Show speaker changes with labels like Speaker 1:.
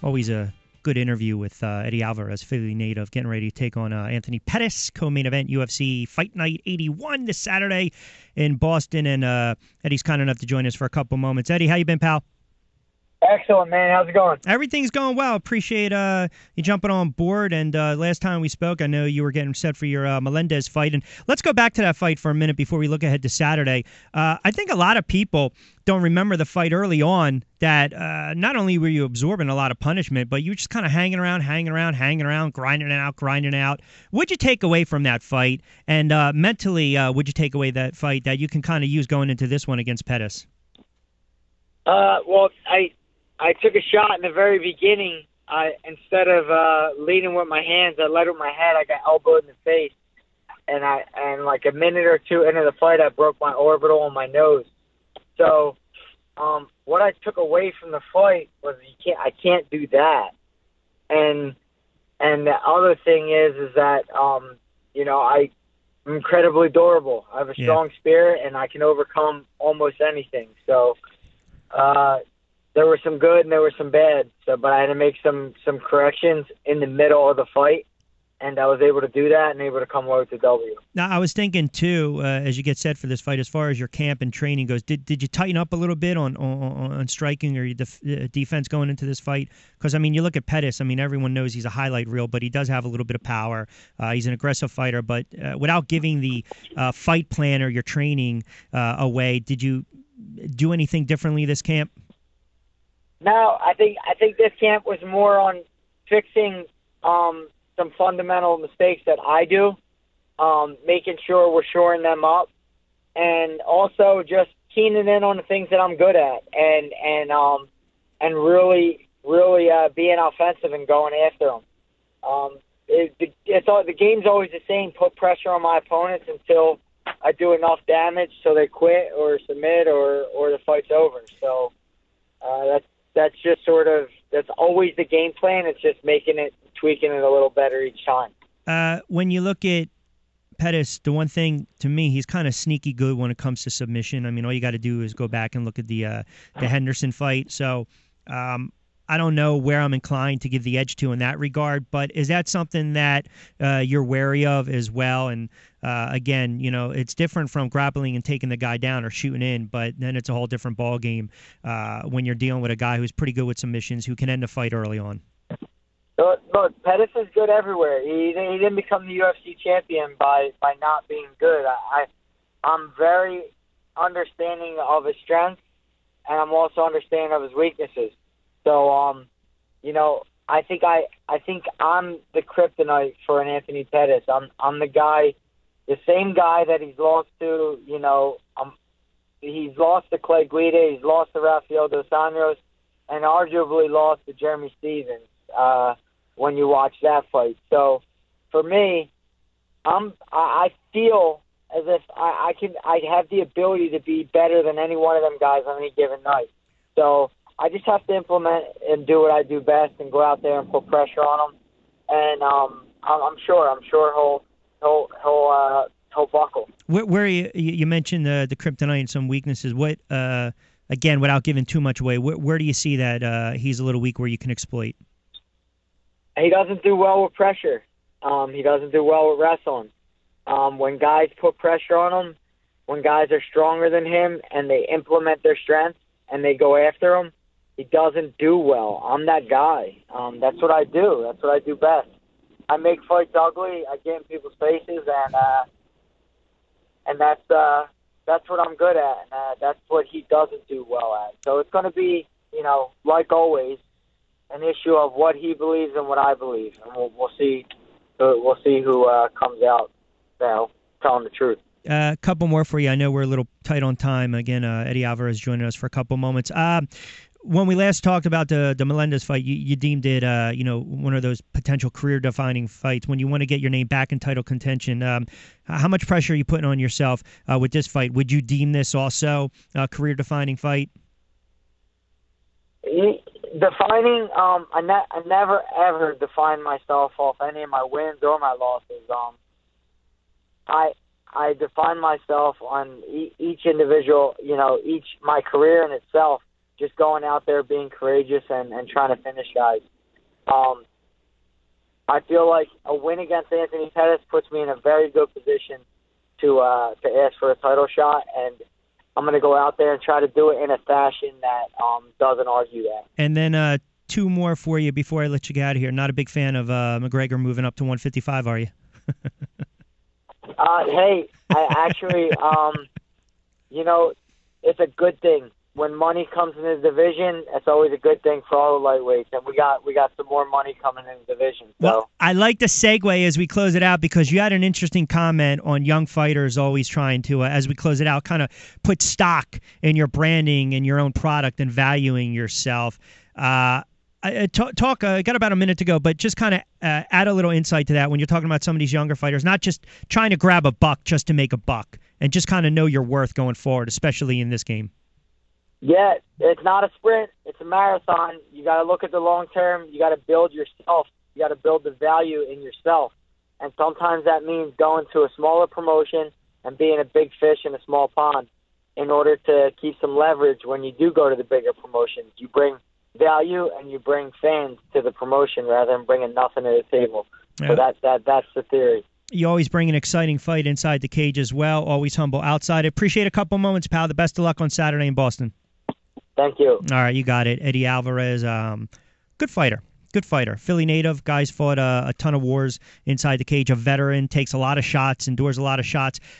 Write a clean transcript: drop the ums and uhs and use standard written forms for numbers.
Speaker 1: Always a good interview with Eddie Alvarez, Philly native, getting ready to take on Anthony Pettis, co-main event UFC Fight Night 81 this Saturday in Boston. And Eddie's kind enough to join us for a couple moments. Eddie, how you been, pal?
Speaker 2: Excellent, man. How's it going?
Speaker 1: Everything's going well. Appreciate you jumping on board. And last time we spoke, I know you were getting set for your Melendez fight. And let's go back to that fight for a minute before we look ahead to Saturday. I think a lot of people don't remember the fight early on that not only were you absorbing a lot of punishment, but you were just kind of hanging around, grinding it out. What'd you take away from that fight? And mentally, what'd you take away that fight that you can kind of use going into this one against Pettis?
Speaker 2: Well, I took a shot in the very beginning. Instead of leading with my hands, I led with my head. I got elbowed in the face, and like a minute or two into the fight, I broke my orbital on my nose. So, what I took away from the fight was I can't do that. And the other thing is that I'm incredibly durable. I have a strong spirit, and I can overcome almost anything. So, there were some good and there were some bad. But I had to make some corrections in the middle of the fight, and I was able to do that and able to come away with the W.
Speaker 1: Now, I was thinking, too, as you get set for this fight, as far as your camp and training goes, did you tighten up a little bit on striking or your defense going into this fight? Because, I mean, you look at Pettis, I mean, everyone knows he's a highlight reel, but he does have a little bit of power. He's an aggressive fighter, but without giving the fight plan or your training away, did you do anything differently this camp?
Speaker 2: No, I think this camp was more on fixing some fundamental mistakes that I do, making sure we're shoring them up, and also just keening in on the things that I'm good at, and really being offensive and going after them. The game's always the same: put pressure on my opponents until I do enough damage so they quit or submit or the fight's over. So that's just that's always the game plan. It's just tweaking it a little better each time.
Speaker 1: When you look at Pettis, the one thing to me, he's kind of sneaky good when it comes to submission. I mean, all you got to do is go back and look at the Henderson fight. So I don't know where I'm inclined to give the edge to in that regard, but is that something that you're wary of as well? And again, it's different from grappling and taking the guy down or shooting in, but then it's a whole different ball game when you're dealing with a guy who's pretty good with submissions, who can end a fight early on.
Speaker 2: Look, Pettis is good everywhere. He didn't become the UFC champion by not being good. I'm very understanding of his strengths, and I'm also understanding of his weaknesses. So, I think I'm the kryptonite for an Anthony Pettis. I'm the guy, the same guy that he's lost to. He's lost to Clay Guida, he's lost to Rafael Dos Anjos, and arguably lost to Jeremy Stevens. When you watch that fight, so for me, I feel as if I have the ability to be better than any one of them guys on any given night. So I just have to implement and do what I do best and go out there and put pressure on him. And I'm sure he'll buckle.
Speaker 1: Where you mentioned the kryptonite and some weaknesses. What again, without giving too much away, where do you see that he's a little weak where you can exploit?
Speaker 2: He doesn't do well with pressure. He doesn't do well with wrestling. When guys put pressure on him, when guys are stronger than him and they implement their strengths and they go after him, he doesn't do well. I'm that guy. That's what I do. That's what I do best. I make fights ugly. I get in people's faces, and that's what I'm good at. And that's what he doesn't do well at. So it's going to be, like always, an issue of what he believes and what I believe, and we'll see. We'll see who comes out, telling the truth.
Speaker 1: A couple more for you. I know we're a little tight on time. Again, Eddie Alvarez joining us for a couple moments. When we last talked about the Melendez fight, you deemed it, one of those potential career-defining fights. When you want to get your name back in title contention, how much pressure are you putting on yourself with this fight? Would you deem this also a career-defining fight?
Speaker 2: Defining, I never ever define myself off any of my wins or my losses. I define myself on each individual, my career in itself just going out there, being courageous, and trying to finish guys. I feel like a win against Anthony Pettis puts me in a very good position to ask for a title shot, and I'm going to go out there and try to do it in a fashion that doesn't argue that.
Speaker 1: And then two more for you before I let you get out of here. Not a big fan of McGregor moving up to 155, are you?
Speaker 2: Hey, I actually, it's a good thing. When money comes in the division, it's always a good thing for all the lightweights, and we got some more money coming in the division. So.
Speaker 1: Well, I like the segue as we close it out because you had an interesting comment on young fighters always trying to, as we close it out, kind of put stock in your branding and your own product and valuing yourself. I got about a minute to go, but just kind of add a little insight to that when you're talking about some of these younger fighters, not just trying to grab a buck just to make a buck, and just kind of know your worth going forward, especially in this game.
Speaker 2: Yeah, it's not a sprint. It's a marathon. You got to look at the long term. You got to build yourself. You got to build the value in yourself. And sometimes that means going to a smaller promotion and being a big fish in a small pond in order to keep some leverage when you do go to the bigger promotions. You bring value and you bring fans to the promotion rather than bringing nothing to the table. Yeah. So that's the theory.
Speaker 1: You always bring an exciting fight inside the cage as well. Always humble outside. Appreciate a couple moments, pal. The best of luck on Saturday in Boston.
Speaker 2: Thank you.
Speaker 1: All right, you got it. Eddie Alvarez, good fighter. Good fighter. Philly native. Guys fought a ton of wars inside the cage. A veteran, takes a lot of shots, endures a lot of shots.